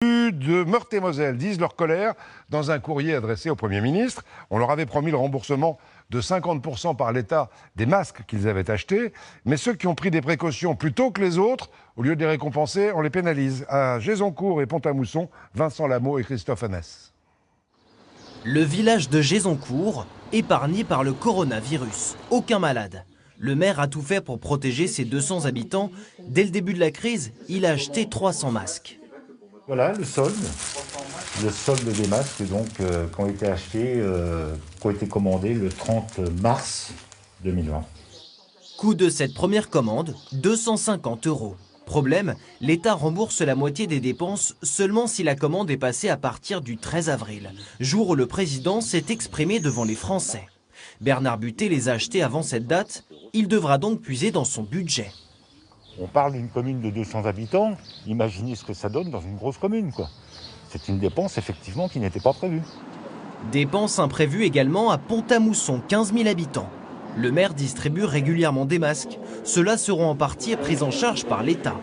De Meurthe-et-Moselle disent leur colère dans un courrier adressé au Premier ministre. On leur avait promis le remboursement de 50% par l'État des masques qu'ils avaient achetés, mais ceux qui ont pris des précautions plus tôt que les autres, au lieu de les récompenser, on les pénalise. À Gézoncourt et Pont-à-Mousson, Vincent Lameau et Christophe Annès. Le village de Gézoncourt, épargné par le coronavirus. Aucun malade. Le maire a tout fait pour protéger ses 200 habitants. Dès le début de la crise, il a acheté 300 masques. Voilà le solde des masques donc, qui ont été achetés, qui ont été commandés le 30 mars 2020. Coût de cette première commande, 250 €. Problème, l'État rembourse la moitié des dépenses seulement si la commande est passée à partir du 13 avril, jour où le président s'est exprimé devant les Français. Bernard Butet les a achetés avant cette date, il devra donc puiser dans son budget. On parle d'une commune de 200 habitants, imaginez ce que ça donne dans une grosse commune, quoi. C'est une dépense effectivement qui n'était pas prévue. Dépenses imprévues également à Pont-à-Mousson, 15 000 habitants. Le maire distribue régulièrement des masques. Ceux-là seront en partie pris en charge par l'État.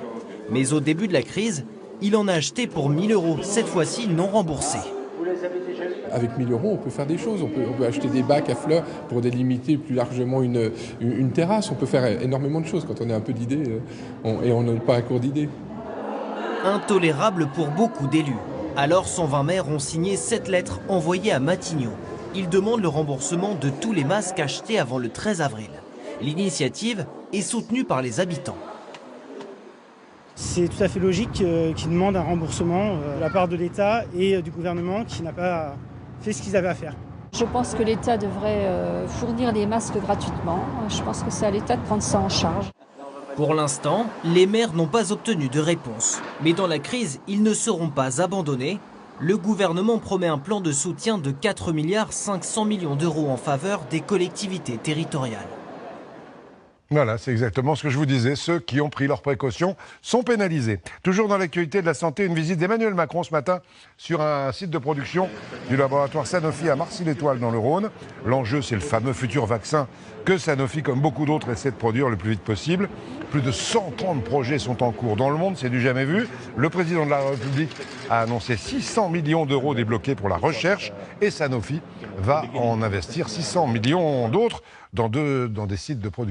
Mais au début de la crise, il en a acheté pour 1 000 €, cette fois-ci non remboursés. Avec 1 000 €, on peut faire des choses. On peut acheter des bacs à fleurs pour délimiter plus largement une terrasse. On peut faire énormément de choses quand on a un peu d'idées et on n'est pas à court d'idées. Intolérable pour beaucoup d'élus. Alors 120 maires ont signé cette lettre envoyée à Matignon. Ils demandent le remboursement de tous les masques achetés avant le 13 avril. L'initiative est soutenue par les habitants. C'est tout à fait logique qu'ils demandent un remboursement de la part de l'État et du gouvernement qui n'a pas fait ce qu'ils avaient à faire. Je pense que l'État devrait fournir les masques gratuitement. Je pense que c'est à l'État de prendre ça en charge. Pour l'instant, les maires n'ont pas obtenu de réponse. Mais dans la crise, ils ne seront pas abandonnés. Le gouvernement promet un plan de soutien de 4,5 milliards d'euros en faveur des collectivités territoriales. Voilà, c'est exactement ce que je vous disais. Ceux qui ont pris leurs précautions sont pénalisés. Toujours dans l'actualité de la santé, une visite d'Emmanuel Macron ce matin sur un site de production du laboratoire Sanofi à Marcy-l'Étoile dans le Rhône. L'enjeu, c'est le fameux futur vaccin que Sanofi, comme beaucoup d'autres, essaie de produire le plus vite possible. Plus de 130 projets sont en cours dans le monde, c'est du jamais vu. Le président de la République a annoncé 600 millions d'euros débloqués pour la recherche et Sanofi va en investir 600 millions d'autres dans des sites de production.